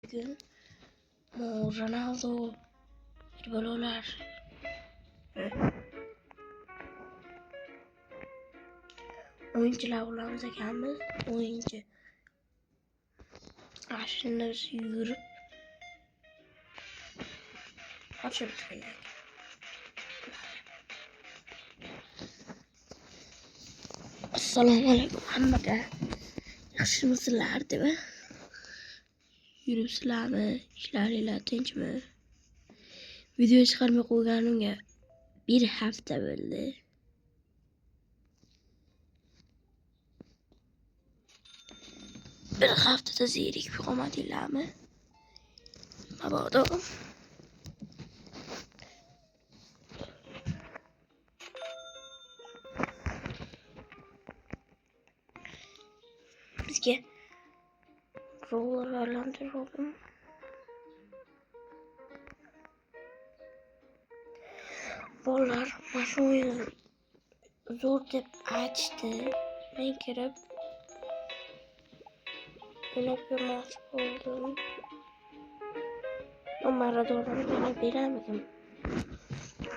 Bugün Ronaldo futbolcular oyuncular olmamız ekanmiz. Oyuncu aslında yürüp açıp kerak. Assalomu alaykum hammaga. Yaxshimisizlar demi? Yuribsizlarmi? Ishlaringlar tinchmi? Video chiqarmay qo'yganimga bir hafta bo'ldi. Bir haftada zerikib qolmadinglarmi? Mabodo. Bizga rollerlarlantirdim. Bolalar mana o'yin zo'r deb aytishdi. Men kirib o'ynab ko'rmoqchi bo'ldim. Maradonani o'ynab beramidim.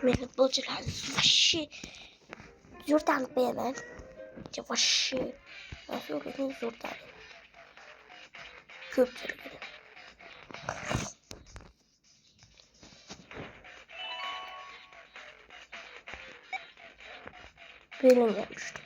Men futbolchilarni вообще zo'r tanib beraman. Вообще mas'uliyatni zo'r tanib. Ko'pchilikni. Bellingham düştü.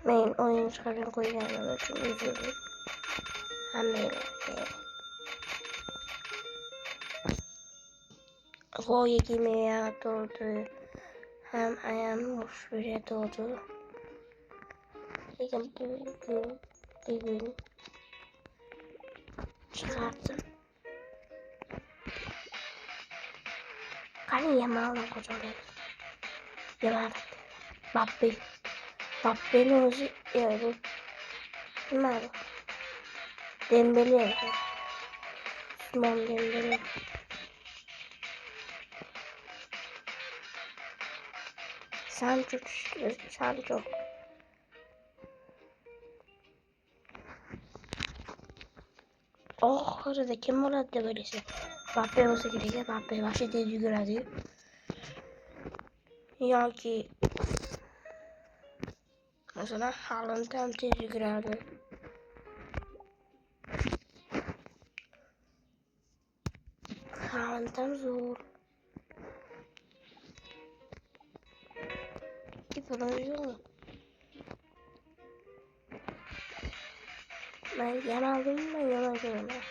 Men oyun çıkarken koyganlar için üzüldüm. Hammalarga. G'oya kelmayotdi. Ham ayam bosh berayotdi. Lekin bugun çıkarttım. Qani Yamaldan qo'shiladi. Yamal. Mbappéni o'zi nima? Dembele. Usmon Dembele. Sancho. Oxirida kim bo'ladi deb o'ylaysiz? Mbappé bo'lsa kerak. Mbappé vaqti tez yuguradi. Yoki masalan Haaland ham tez yuguradi. Haaland ham zo'r. Yo'q. Ben Yamal'dım, ben Yamal göremem.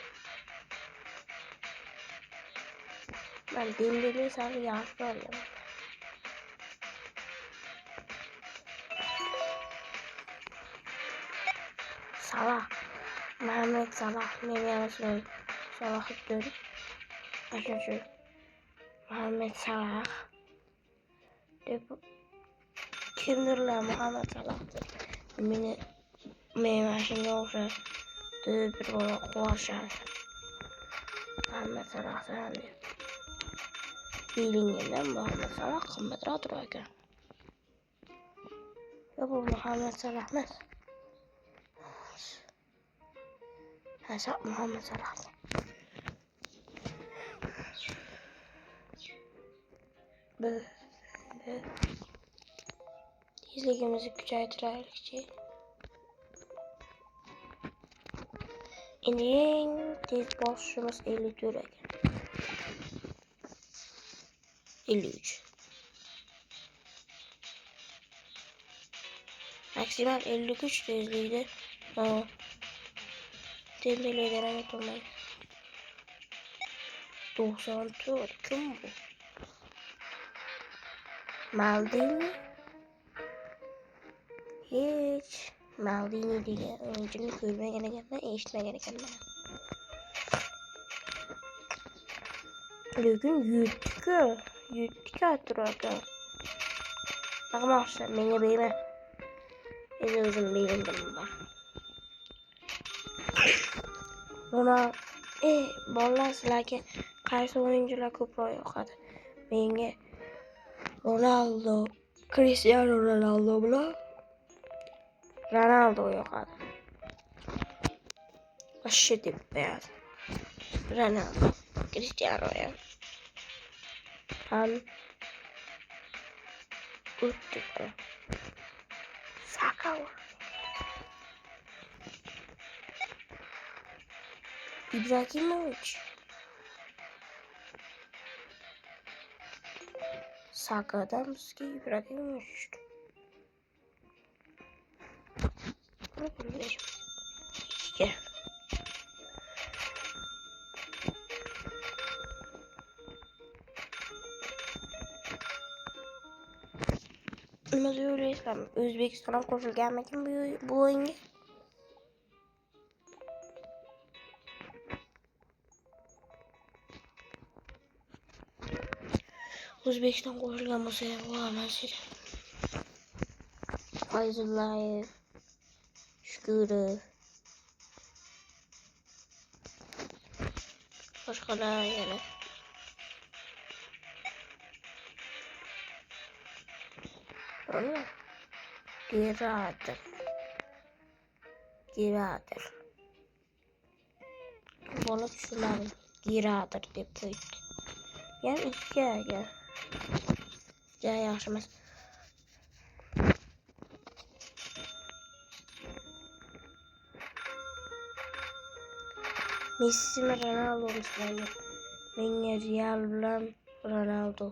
Ben Dembele'yi sadece yaşlı arıyorum. Salah. Mehmet Salah. Benim yanlışım. Salah'ı görüp. Başka Mehmet Salah. Kimdir lan Muhammed Salah'tır. Benim yaşım yoksa bir bola koşar. Muhammed Salah sen diyor. Bellingham'dan Muhammed Salah kımmetra duruyor ekan. Ya bu Muhammed Salah emas. Ha, Muhammed Salah. Böyle tezligimizni kuchaytiraylikchi. Endi eng tez bosishimiz 54 ekan. 53. Maksimal 53 tezlikda. Dembele'den ayıtılmayız. 94 kim bu? Maldini. Hiç Maldini diye oyuncunun görmegene gelme, eşitmegene gelme. Lekin yutdik atroga. Bakmaqsa menga berma. O'zim berildim var. Buna bolalar sizlarga qaysi o'yinchilar ko'proq yoqadi? Menga Ronaldo, Cristiano Ronaldo bilan Ronaldo yoqadi. Вообще deb qo'yadi. Ronaldo, Cristiano ham o'tdi. Saka Ibrahimovic. Saka'dan bizga Ibrahimovic tushdi. Nima deyapsizlar? O'zbekiston ham qo'shilganmikin bu o'yinga? O'zbekiston qo'shilgan bo'lsa, vo'lamasiz. Fayzullayev, Shukurov, boshqalar yana. Giradir. Bola tushunadi. Giradir deb qo'ydi. Yani ikkiga. Ja yaxshi emas. Messi mi Ronaldo mi? Menga Real bilan Ronaldo.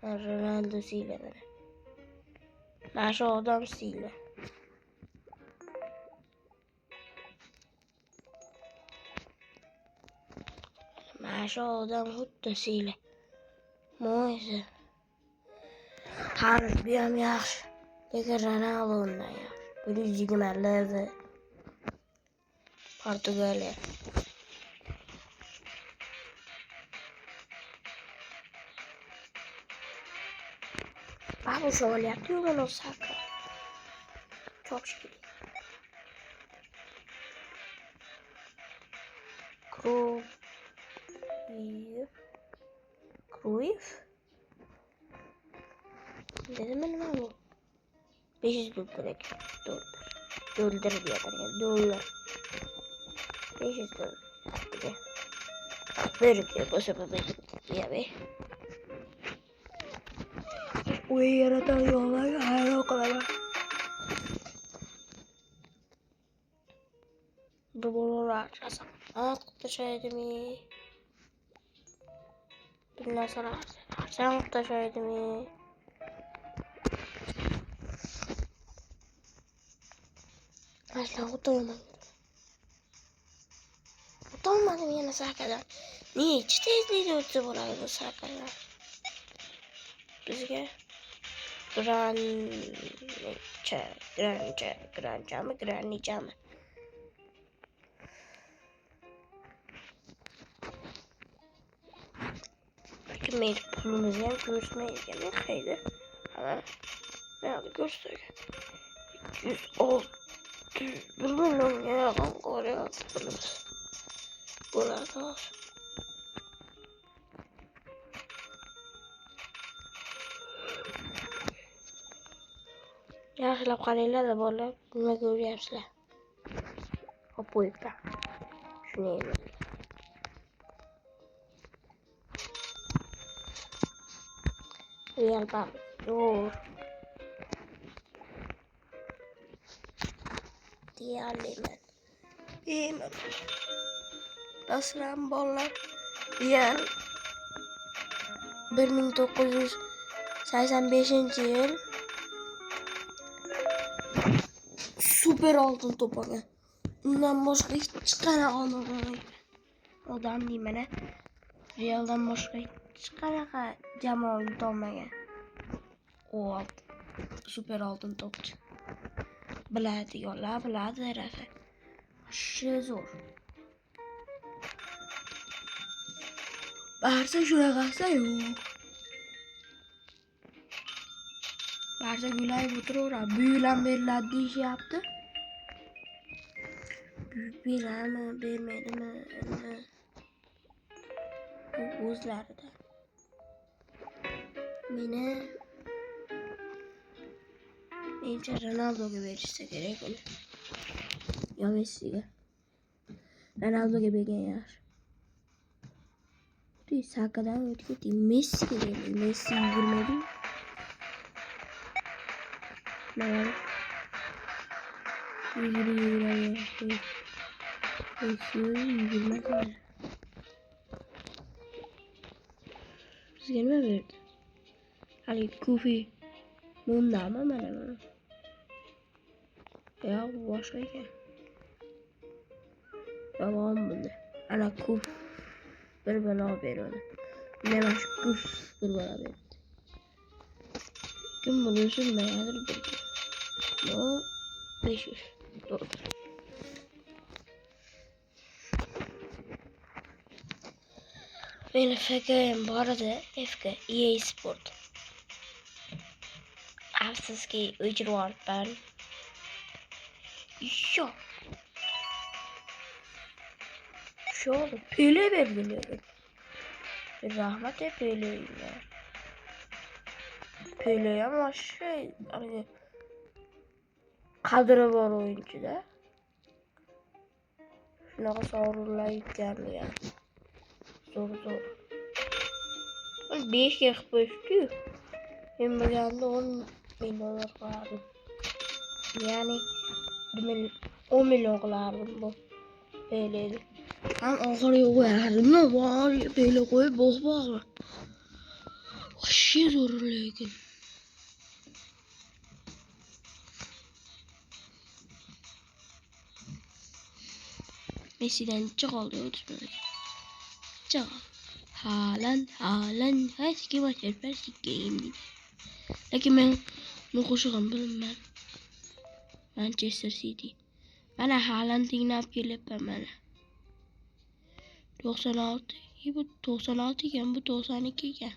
Ronaldo siyladim. Mana shu odam siyla. Mana shu odam xuddi siyla. Mo'ysa. Harbi ham yaxshi. Lekin Ronaldo undan yaxshi. 120 level. Portugaliya. Babu faoliyati yo'g'on Osaka. Çok şükür. Cruyff. Dedim ben bu. 500 dolar. Dolar diyorlar. 500 dolar. Böyle ki bu sefer ya be. Bu yaratan yollar hayal o kadar var. Duvarlar açasam. Aktaşaydı mı? Bundan sonra sen aktaşaydı mı? Asla utanmadım. Utanmadım yine Saka'dan. Niye hiç tezliği ötü burayı bu Saka'dan? Bizge Granca mı? Belki mail pulumuzu hem görüşmeyiz yani haydi. Ama ne yaptı göstereyim. 206 bilmiyorum ya kanka oraya atılırız. Burada var. Yaxshilab qaranglar bolalar, nima ko'ryapsizlar? Hop qo'yibdi. Shuni endi. Real bam. Zo'r. Deyarliman. Emin. Aslan bolalar Real 1985-yil Super oltin to'plagan. Undan boshqa hech qanaqa olmagan. Odam deyman-a. Realdan boshqa hech qanaqa jamoa yutolmagan. O super oltin to'pchi. Biladiganlar biladi rafi. Shu zo'r. Barcha shunaqasi yo'q. Barcha gulay o'tiraveradi. Buyulan beriladi deyishyapti. Beradimi, bermaydimi? Bu o'zlarida. Meni Menimcha Ronaldoga berishsa kerak uni. Yo Messiga. Ronaldoga bergan yaxshi. Sakadan o'tib ketdi. Messiga berdi. Messi yugurmadi. Mana yuguradi. Messi yugurmadi. Bizga nima berdi? Hali Kufi bundami mana bu? Ya boshqa ekan. Tamam bunda. Ana Kuf bir balo beradi. Nima shu Kuf bir balo berdi. Kim bunu bilmaydir berdi. No 500. Doğru. Benim FK'm bu arada FK EA Sport. Afsuski ücret ben. Yok. Şu oldu. Pele verdiler. Rahmet Pele'yle. Pele ama hani kadro var oyuncuda. Shunaqa sovrinlar yutganmi yani. Zo'r. 5 ga qilib qo'yishdi-yu. Men bilganda 10 million qilardim. Ya'ni 10 million qilardim bu Pele'ni. Ham oxiriga qo'yardim. Bor Pele qo'yib bo'g'moqmi? Вообще zo'r lekin. Messi'den qoldi o'tishmadi. Haaland hech kim o'tishmaydi. Lekin men uni qo'shig'im bilmayman. Manchester City. Mana Haalandni olib kelyapman mana. 96. Bu 96 ekan, bu 92 ekan.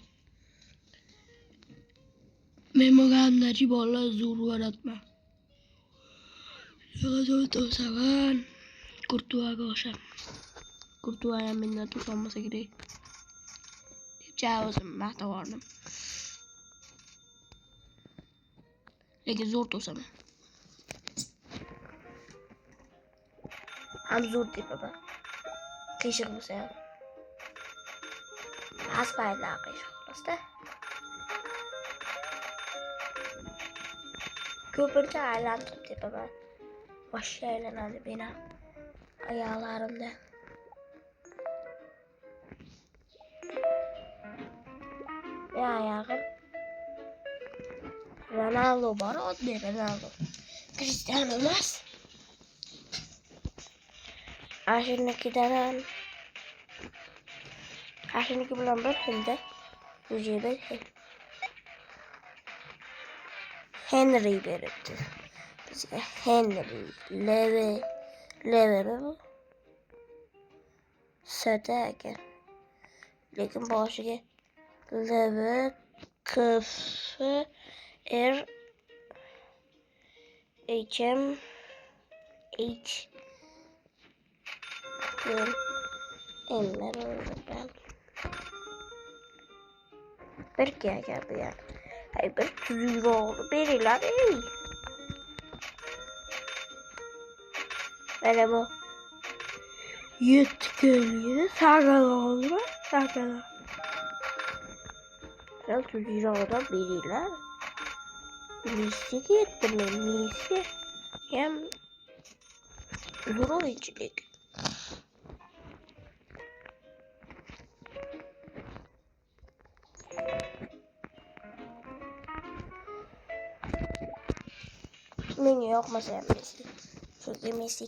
Men magamdagi bolalar zo'r yaratman. Zo'r to'saman. Kurtuaga o'xshab. Kurtua ham mendan to'solmasa kerak. Deb o'zim maqtavordim. Lekin zo'r to'saman. Ham zo'r tepaman. Qiyshiq bo'lsa ham. Asbaylar qiyshiq xolos-da. Ko'pincha aylantirib tepaman. Boshqa aylanadi beni. Oyoqlarimda. Ya oyog'im. Ronaldo bor, oddiy Ronaldo. Cristiano emas. Ashinikidan Ashiniki bilan bir xilda. O'ziga Henry beribdi. Bizga Henry, Leve bu. Sota ekan. Lekin boshiga Leve Kf R HM H bir gel bu ya. Ay bir tuzlu oldu. Biriler ey. Böyle bu. Yetkili sakal oldu. Sakal. Ben tuzlu oldu biriler. Misi gittim ben misi. Hem zor içlik. Menga yoqmasa ham Messi. Chunki Messi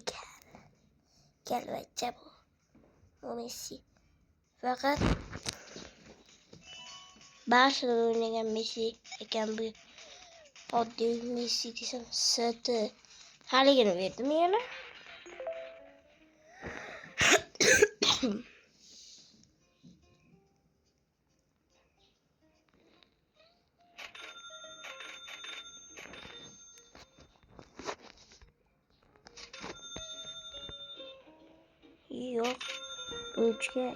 kalvachcha bu Messi. Faqat Barcelona o'ynagan Messi ekan bu. Oddiy Messi desam, sati haligini berdim yana. Yok. Üçge.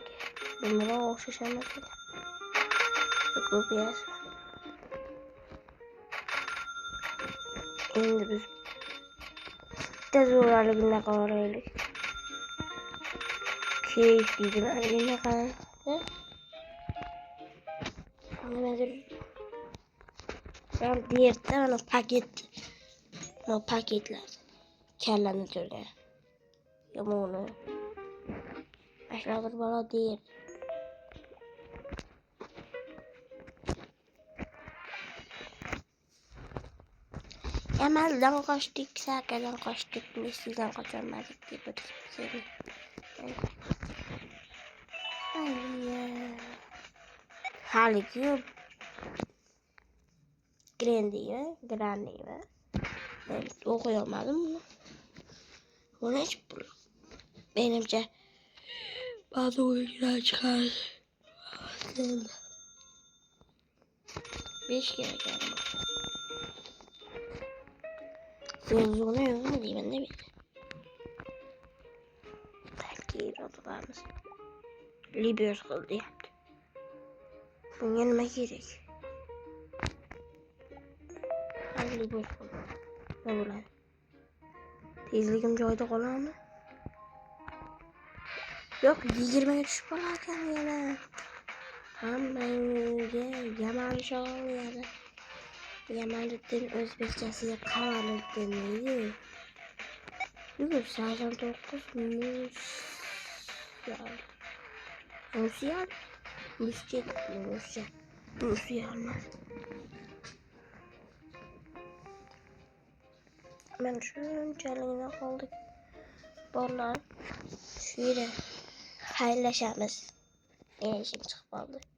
Bunlara okşaşamaz. Çok biraz. Endi biz bitta zo'rligini qaraylik. Keyif deydi bana qara. Nimadir. Ben diğerden ana paketler. Kellani turgan. Yomoni. Aşağıdır bana değil. Emel'den kaçtık, Serkan'dan kaçtık, Messi'den kaçamadık diye böyle seni. Halbuki Grandi'ye ben okuyamadım bunu. Bunu hiç benimce bazı oyuncular çıkardı. Aslında 5 kere geldim. Sözlüğüne yok mu diye ben de bilmiyorum. Belki rotalarımız Libya kıldı yaptı. Bunun yanıma gerek. Hadi Libya kıldı. Ne bu lan? Tezligim joyda qolar mı? Yok 20'ye düşüp qolarkan yana. Hammaga Jamoliddin yana. Jamoliddin o'zbekchasiga Qamariddin deydi. Yok 89 Musial. Ben şuncaligina qoldik. Borlar. Şöyle hayırlaşamiz. Işim chiqib qoldi.